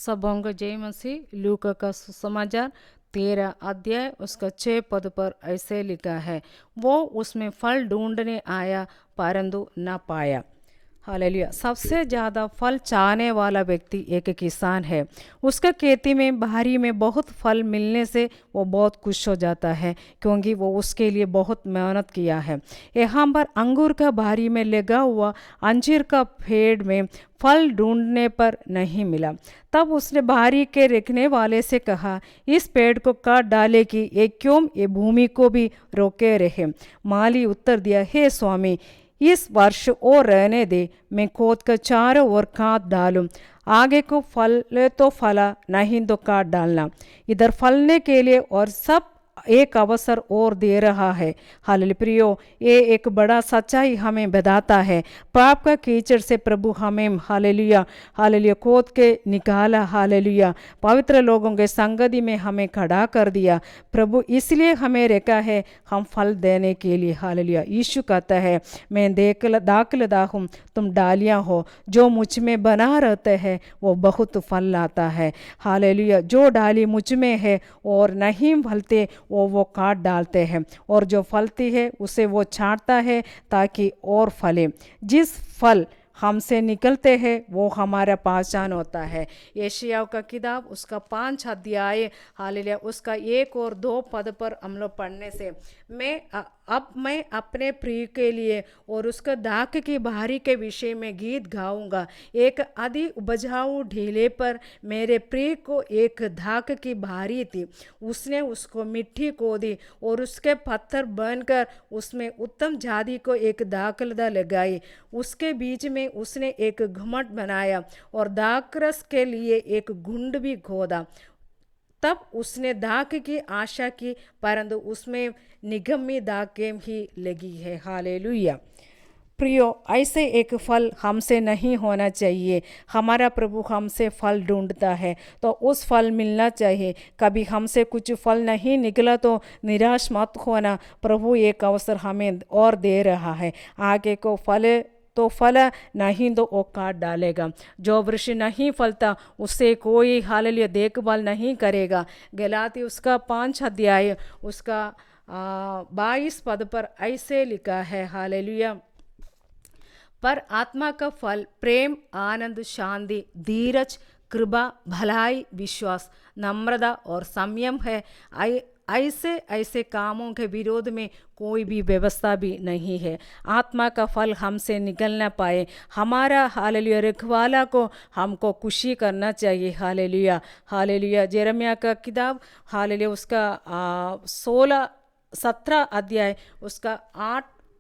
सबों को जय मसीह। लूका का सुसमाचार 13 अध्याय उसका 6 पद पर ऐसे लिखा है, वो उसमें फल ढूंढने आया परंतु न पाया। हालेलुया। सबसे ज़्यादा फल चाहने वाला व्यक्ति एक किसान है। उसका खेती में बारी में बहुत फल मिलने से वो बहुत खुश हो जाता है, क्योंकि वो उसके लिए बहुत मेहनत किया है। यहाँ पर अंगूर का बारी में लगा हुआ अंजीर का पेड़ में फल ढूंढने पर नहीं मिला। तब उसने बारी के रखने वाले से कहा, इस पेड़ को काट डाले कि ये क्यों ये भूमि को भी रोके रहे। माली उत्तर दिया, हे स्वामी, इस वर्ष और रहने दे, मैं खोद कर चारों ओर काट डालूं। आगे को फले तो फला, नहीं तो काट डालना। इधर फलने के लिए और सब एक अवसर और दे रहा है। हालेलुया प्रियो, ये एक बड़ा सच्चाई हमें बताता है। पाप का कीचड़ से प्रभु हमें हालेलुया हालेलुया खोद के निकाला। हालेलुया पवित्र लोगों के संगति में हमें खड़ा कर दिया। प्रभु इसलिए हमें रखा है हम फल देने के लिए। हालेलुया यीशु कहता है, मैं दाखलता हूँ, तुम डालियाँ हो। जो मुझ में बना रहते हैं वो बहुत फल लाता है। हालेलुया जो डाली मुझ में है और नहीं फलते वो काट डालते हैं, और जो फलती है उसे वो छांटता है ताकि और फले। जिस फल हमसे निकलते हैं वो हमारा पहचान होता है। यशायाह का किताब उसका 5 अध्याय हालेलुया उसका 1 और 2 पद पर हम लोग पढ़ने से मैं अपने प्रिय के लिए और उसका दाख की बारी के विषय में गीत गाऊंगा। एक आदि उपजाऊ ढीले पर मेरे प्रिय को एक दाख की बारी थी। उसने उसको मिट्टी खोदी और उसके पत्थर बनकर उसमें उत्तम जाति को एक दाखलता लगाई। उसके बीच में उसने एक घुमट बनाया और दाखरस के लिए एक घुंड भी खोदा। तब उसने दाख की आशा की, परंतु उसमें निगम्मी दाखें ही लगी है। हालेलुया प्रियो, ऐसे एक फल हमसे नहीं होना चाहिए। हमारा प्रभु हमसे फल ढूंढता है तो उस फल मिलना चाहिए। कभी हमसे कुछ फल नहीं निकला तो निराश मत होना। प्रभु एक अवसर हमें और दे रहा है। आगे को फले तो फला, नहीं तो वो काट डालेगा। जो वृक्ष नहीं फलता उससे कोई हालेलुया देखभाल नहीं करेगा। गलाती उसका 5 अध्याय उसका 22 पद पर ऐसे लिखा है, हालेलुया पर आत्मा का फल प्रेम, आनंद, शांति, धीरज, कृपा, भलाई, विश्वास, नम्रता और संयम है। ऐसे कामों के विरोध में कोई भी व्यवस्था भी नहीं है। आत्मा का फल हमसे निकल न पाए, हमारा हालेलुया रखवाला को हमको खुशी करना चाहिए। हालेलुया हालेलुया यिर्मयाह का किताब हालेलुया उसका 17 अध्याय उसका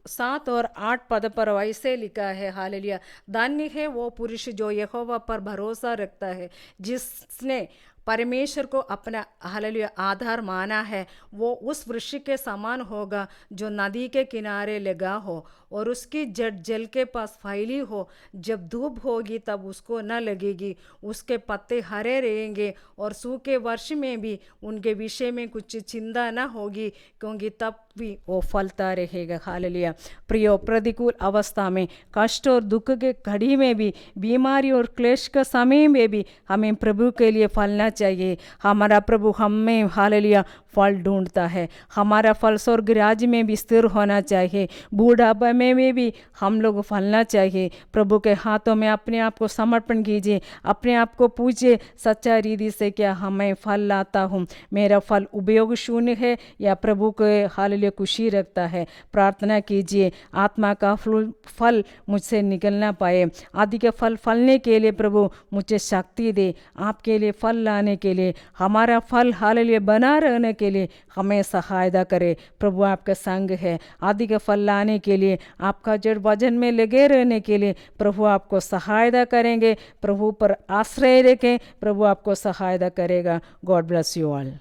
7 और 8 पद पर वैसे लिखा है, हालेलुया धन्य है वो पुरुष जो यहोवा पर भरोसा रखता है, जिसने परमेश्वर को अपना हालेलुया आधार माना है। वो उस वृक्ष के समान होगा जो नदी के किनारे लगा हो और उसकी जड़ जल के पास फैली हो। जब धूप होगी तब उसको न लगेगी, उसके पत्ते हरे रहेंगे और सूखे वर्ष में भी उनके विषय में कुछ चिंता न होगी, क्योंकि तब भी वो फलता रहेगा। हालेलुया प्रियो, प्रतिकूल अवस्था में, कष्ट और दुख के घड़ी में भी, बीमारी और क्लेश के समय में भी हमें प्रभु के लिए फलना चाहिए। हमारा प्रभु हमें हालेलुया फल ढूंढता है। हमारा फल स्वर्ग राज्य में भी स्थिर होना चाहिए। बूढ़ापे में भी हम लोग फलना चाहिए। प्रभु के हाथों में अपने आप को समर्पण कीजिए, अपने आप को पूछिए सच्चा रीति से, क्या हमें फल लाता हूँ? मेरा फल उपयोग शून्य है या प्रभु के हालेलुया खुशी रखता है? प्रार्थना कीजिए आत्मा का फल मुझसे निकलना पाए। आदि के फल फलने के लिए प्रभु मुझे शक्ति दे, आपके लिए फल लाने के लिए, हमारा फल हालेलुया बना रहने के लिए हमें सहायता करे। प्रभु आपका संग है। आदि के फल लाने के लिए, आपका जड़ वजन में लगे रहने के लिए प्रभु आपको सहायता करेंगे। प्रभु पर आश्रय रखें, प्रभु आपको सहायता करेगा। God bless you all.